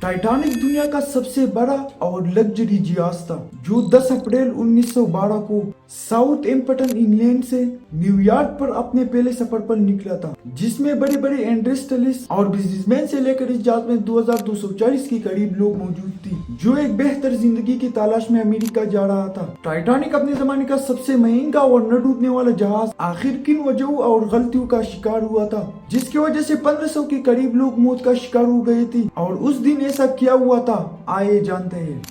Titanic दुनिया का सबसे बड़ा और लग्जरी जहाज था जो 10 अप्रैल 1912 को साउथ एम्पटन इंग्लैंड से न्यूयॉर्क पर अपने पहले सफर पर निकला था, जिसमें बड़े बड़े इंडस्ट्रियलिस्ट और बिजनेसमैन से लेकर इस जहाज में 2240 के करीब लोग मौजूद थी जो एक बेहतर जिंदगी की तलाश में अमेरिका जा रहा था। टाइटैनिक अपने जमाने का सबसे महंगा और न डूबने वाला जहाज आखिर किन वजहों और गलतियों का शिकार हुआ था जिसकी वजह से 1500 के करीब लोग मौत का शिकार हो गए थे, और उस दिन ऐसा क्या हुआ था आइए जानते हैं।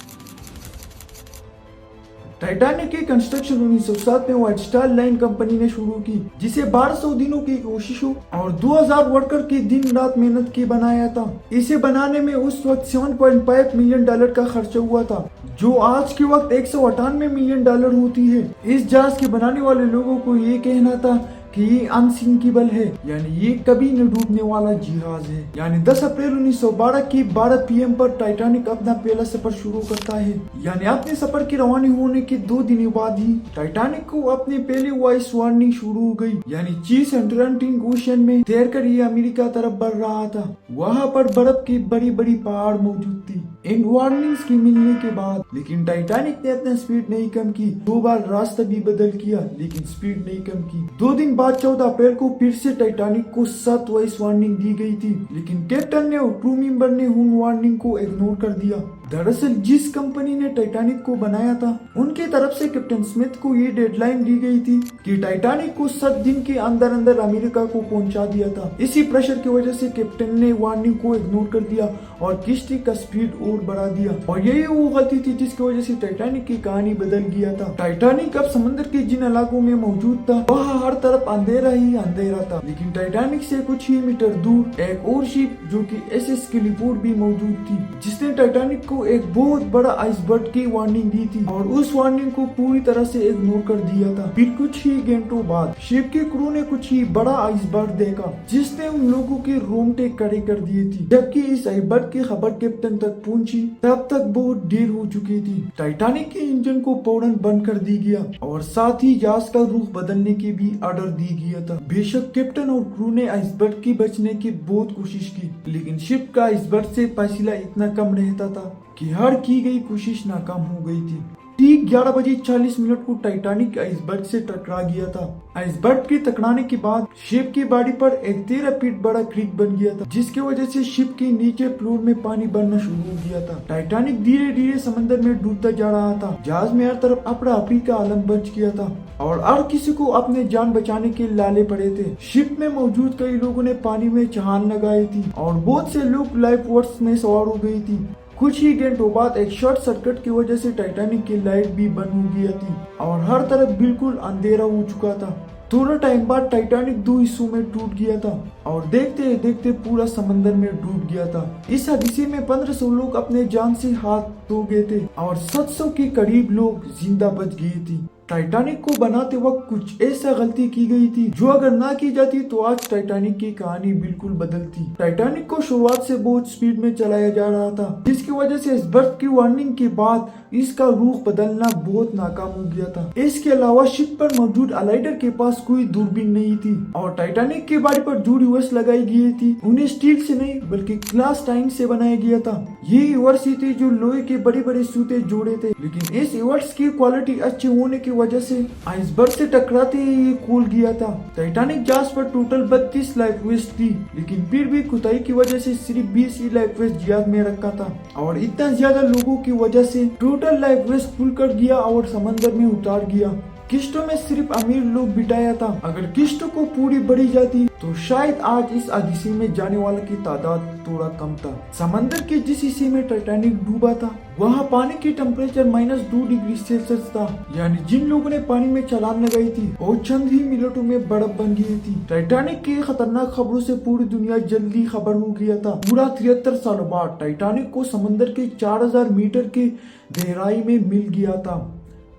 टाइटैनिक की कंस्ट्रक्शन 1907 में व्हाइट स्टार लाइन कंपनी ने शुरू की, जिसे 1200 दिनों की कोशिशों और 2000 वर्कर की दिन रात मेहनत की बनाया था। इसे बनाने में उस वक्त $7.5 मिलियन का खर्चा हुआ था, जो आज के वक्त $198 मिलियन होती है। इस जहाज के बनाने वाले लोगों को ये कहना था कि ये अनसिंकेबल है, यानी ये कभी न डूबने वाला जहाज है। यानी 10 अप्रैल 1912 की 12 PM पर टाइटैनिक अपना पहला सफर शुरू करता है। यानी अपने सफर की रवानी होने के 2 दिन बाद ही टाइटैनिक को अपनी पहली वॉइस वार्निंग शुरू हो गई, यानी चीज अटलांटिक ओशन में तैरकर ये अमेरिका तरफ बढ़ रहा था। वहाँ पर बर्फ की बड़ी बड़ी पहाड़ मौजूद थी। इन वार्निंग्स के मिलने के बाद लेकिन टाइटैनिक ने अपना स्पीड नहीं कम की। 2 बार रास्ता भी बदल किया लेकिन स्पीड नहीं कम की। 2 दिन बाद 14 अप्रैल को फिर से टाइटैनिक को 7 वॉइस वार्निंग दी गई थी, लेकिन कैप्टन ने और क्रू मेंबर ने उन वार्निंग को इग्नोर कर दिया। दरअसल जिस कंपनी ने टाइटैनिक को बनाया था उनकी तरफ से कैप्टन स्मिथ को ये डेडलाइन दी गई थी कि टाइटैनिक को 7 दिन के अंदर अंदर अमेरिका को पहुंचा दिया था। इसी प्रेशर की वजह से कैप्टन ने वार्निंग को इग्नोर कर दिया और किश्ती का स्पीड और बढ़ा दिया, और यही वो गलती थी जिसकी वजह से टाइटैनिक की कहानी बदल गया था। टाइटैनिक अब समुद्र के जिन इलाकों में मौजूद था वहाँ हर तरफ अंधेरा ही अंधेरा था, लेकिन टाइटैनिक से कुछ ही मीटर दूर एक और शिप जो कि SS क्लिफोर्ड भी मौजूद थी, जिसने टाइटैनिक को एक बहुत बड़ा आइसबर्ग की वार्निंग दी थी और उस वार्निंग को पूरी तरह से इग्नोर कर दिया था। फिर कुछ ही घंटों बाद शिप के क्रू ने कुछ ही बड़ा आइसबर्ग देखा जिसने उन लोगों के रोंगटे खड़े कर दिए थी। जबकि इस आइसबर्ग की खबर कैप्टन तक पहुंची तब तक बहुत देर हो चुकी थी। टाइटैनिक के इंजन को फौरन बंद कर दी गया और साथ ही जहाज का रुख बदलने की भी ऑर्डर दी गया था। बेशक कैप्टन और क्रू ने आइसबर्ग की बचने की बहुत कोशिश की, लेकिन शिप का आइसबर्ग से फासला इतना कम रहता था कि हर की गई कोशिश नाकाम हो गई थी। ठीक 11:40 को टाइटैनिक आइसबर्ग से टकरा गया था। आइसबर्ग के टकराने के बाद शिप की बॉडी पर एक 13 फीट बड़ा क्रीक बन गया था, जिसकी वजह से शिप के नीचे फ्लोर में पानी भरना शुरू हो गया था। टाइटैनिक धीरे धीरे समंदर में डूबता जा रहा था। जहाज में हर तरफ अफरा तफरी का आलम बच गया था और हर किसी को अपने जान बचाने के लाले पड़े थे। शिप में मौजूद कई लोगों ने पानी में छलांग लगाई थी और बहुत से लोग लाइफ बोट्स में सवार हो गई थी। कुछ ही घंटों बाद एक शॉर्ट सर्किट की वजह से टाइटैनिक की लाइट भी बंद हो गई थी और हर तरफ बिल्कुल अंधेरा हो चुका था। थोड़ा टाइम बाद टाइटैनिक 2 हिस्सों में टूट गया था और देखते देखते पूरा समंदर में डूब गया था। इस हादसे में 1500 लोग अपने जान से हाथ धो गए थे और 700 के करीब लोग जिंदा बच गए थे। टाइटैनिक को बनाते वक्त कुछ ऐसा गलती की गई थी जो अगर ना की जाती तो आज टाइटैनिक की कहानी बिल्कुल बदलती। टाइटैनिक को शुरुआत से बहुत स्पीड में चलाया जा रहा था, जिसकी वजह से आइसबर्ग की वार्निंग के बाद इसका रुख बदलना बहुत नाकाम हो गया था। इसके अलावा शिप पर मौजूद अलाइडर के पास कोई दूरबीन नहीं थी और टाइटैनिक के बॉडी पर जो रिवर्स लगाई गई थी उन्हें स्टील से नहीं बल्कि ग्लास टाइन से बनाया गया था। ये रिवर्स ही थे जो लोहे के बड़े बड़े सूते जोड़े थे, लेकिन इस रिवर्स की क्वालिटी अच्छी होने की वजह से आइसबर्ग से टकराते ही ये खुल गया था। टाइटैनिक जहाज पर टोटल 32 लाइफ वेस्ट थी, लेकिन फिर भी खुदाई की वजह से सिर्फ 20 ही लाइफ वेस्ट जहाज में रखा था और इतना ज्यादा लोगों की वजह से टोटल लाइफ वेस्ट खुल कर गया और समंदर में उतार गया। किश्तों में सिर्फ अमीर लोग बिठाया था। अगर किश्तों को पूरी बढ़ी जाती तो शायद आज इस हादसे में जाने वालों की तादाद थोड़ा कम था। समंदर के जिस हिस्से में टाइटैनिक डूबा था वहाँ पानी की टेम्परेचर -2 डिग्री सेल्सियस था, यानी जिन लोगों ने पानी में छलांग लगाई थी वो चंद ही मिनटों में बर्फ बन गई थी। टाइटैनिक की खतरनाक खबरों से पूरी दुनिया जल्दी खबर हो गया था। पूरा 73 साल बाद टाइटैनिक को समंदर के 4000 मीटर की गहराई में मिल गया था।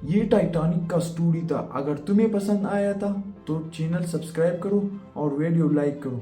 ये टाइटैनिक का स्टोरी था। अगर तुम्हें पसंद आया था तो चैनल सब्सक्राइब करो और वीडियो लाइक करो।